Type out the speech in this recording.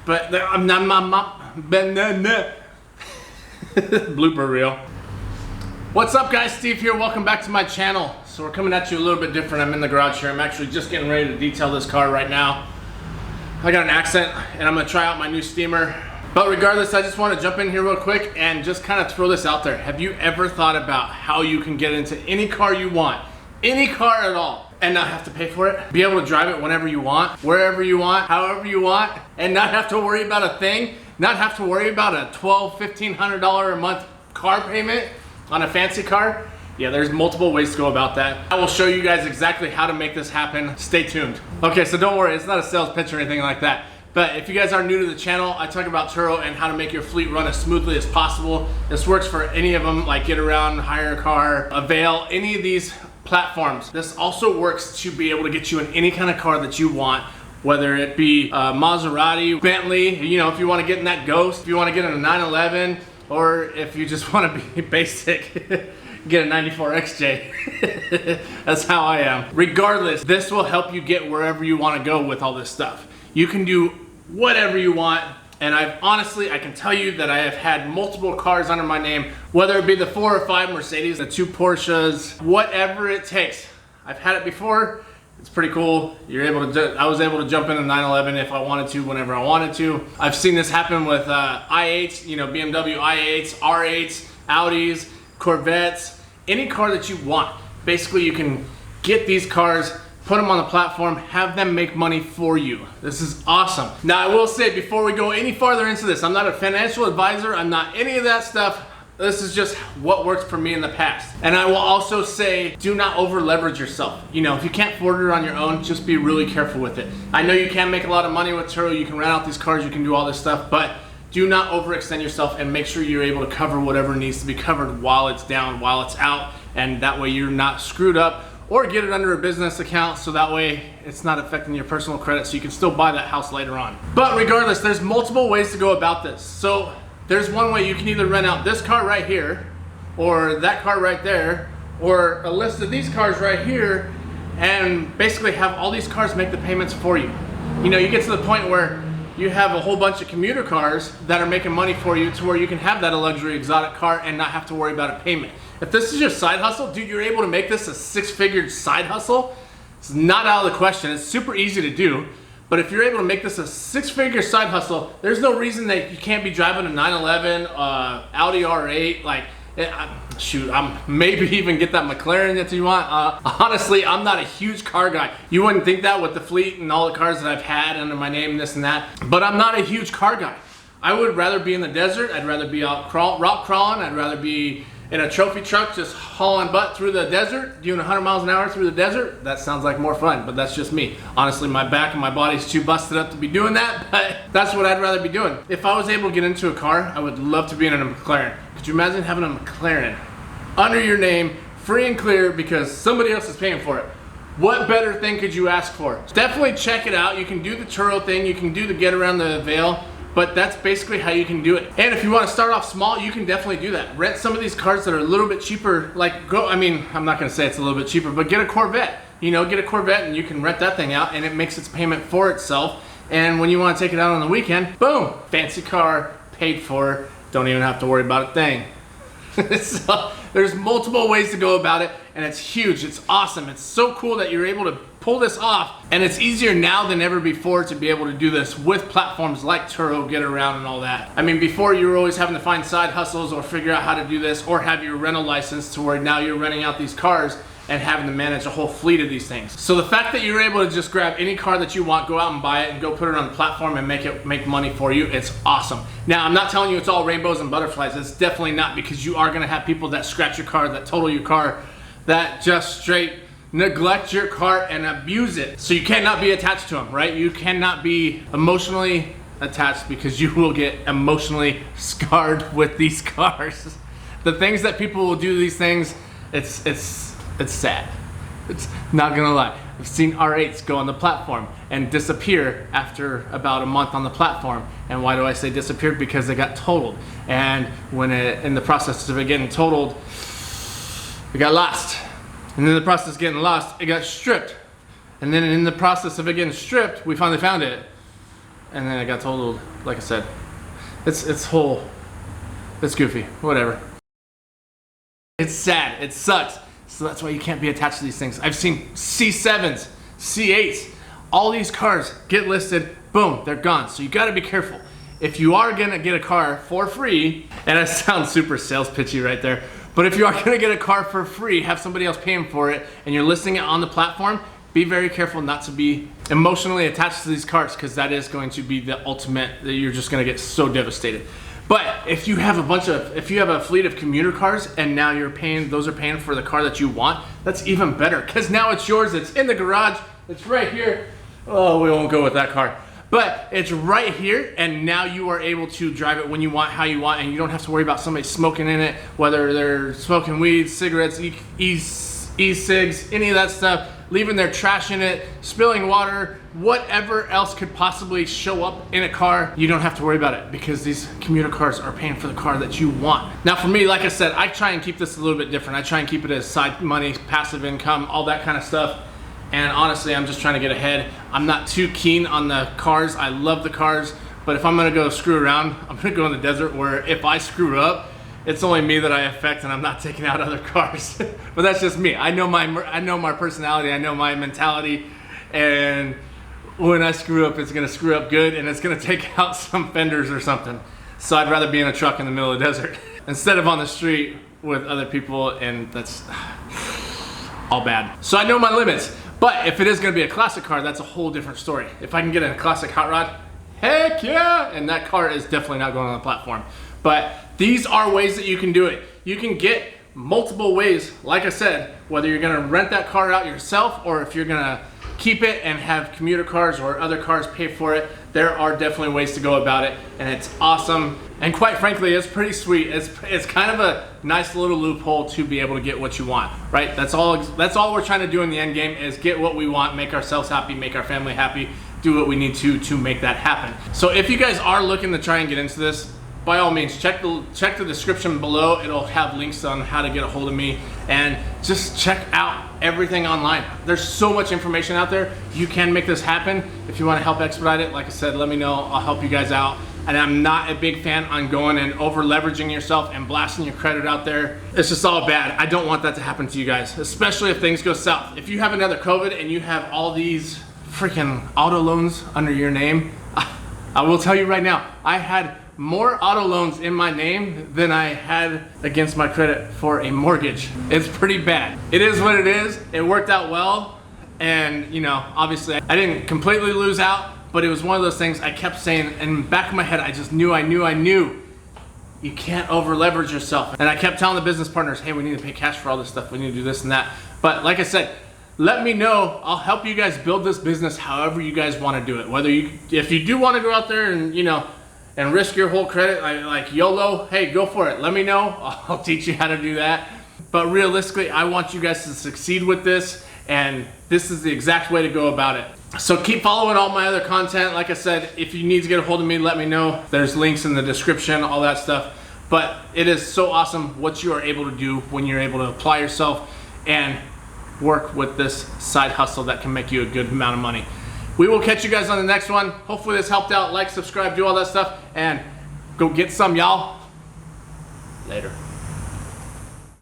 But I'm not blooper reel. What's up guys, Steve here, welcome back to my channel. So we're coming at you a little bit different. I'm in the garage here. I'm actually just getting ready to detail this car right now. I got an accent and I'm gonna try out my new steamer. But regardless, I just want to jump in here real quick and just kind of throw this out there. Have you ever thought about how you can get into any car you want, any car at all, and not have to pay for it? Be able to drive it whenever you want, wherever you want, however you want, and not have to worry about a thing, not have to worry about a $1,200–$1,500 a month car payment on a fancy car? Yeah, there's multiple ways to go about that. I will show you guys exactly how to make this happen. Stay tuned. Okay, so don't worry, it's not a sales pitch or anything like that. But if you guys are new to the channel, I talk about Turo and how to make your fleet run as smoothly as possible. This works for any of them, like Get Around, Hire a Car, Avail, any of these platforms. This also works to be able to get you in any kind of car that you want, whether it be Maserati, Bentley, you know, if you want to get in that Ghost, if you want to get in a 911, or if you just want to be basic, get a 94 XJ. That's how I am. Regardless, this will help you get wherever you want to go with all this stuff. You can do whatever you want, and I can tell you that I have had multiple cars under my name, whether it be the 4 or 5 Mercedes, the 2 Porsches, whatever it takes. I've had it before. It's pretty cool. I was able to jump in a 911 if I wanted to, whenever I wanted to. I've seen this happen with i8s, you know, BMW i8s, R8s, Audis, Corvettes, any car that you want. Basically, you can get these cars, put them on the platform, have them make money for you. This is awesome. Now, I will say, before we go any farther into this, I'm not a financial advisor, I'm not any of that stuff. This is just what worked for me in the past. And I will also say, do not over leverage yourself. You know, if you can't afford it on your own, just be really careful with it. I know you can make a lot of money with Turo, you can rent out these cars, you can do all this stuff, but do not overextend yourself and make sure you're able to cover whatever needs to be covered while it's down, while it's out, and that way you're not screwed up. Or get it under a business account so that way it's not affecting your personal credit, so you can still buy that house later on. But regardless, there's multiple ways to go about this. So there's one way. You can either rent out this car right here, or that car right there, or a list of these cars right here, and basically have all these cars make the payments for you. You know, you get to the point where you have a whole bunch of commuter cars that are making money for you, to where you can have that luxury exotic car and not have to worry about a payment. If this is your side hustle, dude, you're able to make this a 6-figure side hustle. It's not out of the question. It's super easy to do. But if you're able to make this a 6-figure side hustle, there's no reason that you can't be driving a 911, Audi R8, like, shoot, maybe even get that McLaren that you want. Honestly, I'm not a huge car guy. You wouldn't think that with the fleet and all the cars that I've had under my name, this and that. But I'm not a huge car guy. I would rather be in the desert. I'd rather be out rock crawling. I'd rather be in a trophy truck just hauling butt through the desert, doing 100 miles an hour through the desert. That sounds like more fun, but that's just me. Honestly, my back and my body's too busted up to be doing that, but that's what I'd rather be doing. If I was able to get into a car, I would love to be in a McLaren. Could you imagine having a McLaren under your name, free and clear, because somebody else is paying for it? What better thing could you ask for? Definitely check it out. You can do the Turo thing, you can do the Get Around the Avail, but that's basically how you can do it. And if you want to start off small, you can definitely do that. Rent some of these cars that are a little bit cheaper, I'm not gonna say it's a little bit cheaper, but get a Corvette. You know, get a Corvette and you can rent that thing out and it makes its payment for itself. And when you want to take it out on the weekend, boom, fancy car, paid for, don't even have to worry about a thing. So there's multiple ways to go about it, and it's huge, it's awesome. It's so cool that you're able to pull this off, and it's easier now than ever before to be able to do this with platforms like Turo, Get Around, and all that. I mean, before you were always having to find side hustles or figure out how to do this or have your rental license, to where now you're renting out these cars and having to manage a whole fleet of these things. So the fact that you're able to just grab any car that you want, go out and buy it, and go put it on the platform and make money for you, it's awesome. Now, I'm not telling you it's all rainbows and butterflies. It's definitely not, because you are gonna have people that scratch your car, that total your car, that just straight neglect your car and abuse it. So you cannot be attached to them, right? You cannot be emotionally attached, because you will get emotionally scarred with these cars. The things that people will do to these things, it's sad. It's not gonna lie. I've seen R8s go on the platform and disappear after about a month on the platform. And why do I say disappeared? Because they got totaled. And when in the process of it getting totaled, it got lost. And in the process of getting lost, it got stripped. And then in the process of it getting stripped, we finally found it. and then I got totaled. Like I said, it's goofy, whatever. It's sad, it sucks. So that's why you can't be attached to these things. I've seen C7s, C8s, all these cars get listed, boom, they're gone. So you gotta be careful. If you are gonna get a car for free, and I sound super sales pitchy right there, but if you are gonna get a car for free, have somebody else paying for it, and you're listing it on the platform, be very careful not to be emotionally attached to these cars, because that is going to be the ultimate, that you're just gonna get so devastated. But if you have if you have a fleet of commuter cars and now those are paying for the car that you want, that's even better, because now it's yours, it's in the garage, it's right here. Oh, we won't go with that car. But it's right here, and now you are able to drive it when you want, how you want, and you don't have to worry about somebody smoking in it, whether they're smoking weed, cigarettes, e-cigs, any of that stuff, leaving their trash in it, spilling water, whatever else could possibly show up in a car. You don't have to worry about it, because these commuter cars are paying for the car that you want. Now for me, like I said, I try and keep this a little bit different. I try and keep it as side money, passive income, all that kind of stuff. And honestly, I'm just trying to get ahead. I'm not too keen on the cars. I love the cars, but if I'm gonna go screw around, I'm gonna go in the desert, where if I screw up, it's only me that I affect, and I'm not taking out other cars. But that's just me. I know my personality, I know my mentality, and when I screw up, it's gonna screw up good, and it's gonna take out some fenders or something. So I'd rather be in a truck in the middle of the desert instead of on the street with other people, and that's all bad. So I know my limits. But if it is gonna be a classic car, that's a whole different story. If I can get a classic hot rod, heck yeah! And that car is definitely not going on the platform. But these are ways that you can do it. You can get multiple ways, like I said, whether you're gonna rent that car out yourself, or if you're gonna keep it and have commuter cars or other cars pay for it, there are definitely ways to go about it, and it's awesome. And quite frankly, it's pretty sweet. It's kind of a nice little loophole to be able to get what you want, right? That's all we're trying to do in the end game, is get what we want, make ourselves happy, make our family happy, do what we need to make that happen. So if you guys are looking to try and get into this, by all means, check the description below. It'll have links on how to get a hold of me, and just check out everything online. There's so much information out there. You can make this happen. If you want to help expedite it, like I said, let me know. I'll help you guys out. And I'm not a big fan on going and over leveraging yourself and blasting your credit out there. It's just all bad. I don't want that to happen to you guys, especially if things go south. If you have another COVID and you have all these freaking auto loans under your name, I will tell you right now, I had more auto loans in my name than I had against my credit for a mortgage. It's pretty bad. It is what it is. It worked out well, and you know, obviously I didn't completely lose out, but it was one of those things I kept saying, and in the back of my head I just knew, I knew you can't over leverage yourself. And I kept telling the business partners, hey, we need to pay cash for all this stuff, we need to do this and that. But like I said, let me know. I'll help you guys build this business however you guys want to do it. Whether if you do want to go out there and, you know, and risk your whole credit, like YOLO, hey, go for it. Let me know. I'll teach you how to do that. But realistically, I want you guys to succeed with this, and this is the exact way to go about it. So keep following all my other content. Like I said, if you need to get a hold of me, let me know. There's links in the description, all that stuff. But it is so awesome what you are able to do when you're able to apply yourself and work with this side hustle that can make you a good amount of money. We will catch you guys on the next one. Hopefully this helped out. Like, subscribe, do all that stuff, and go get some, y'all. Later.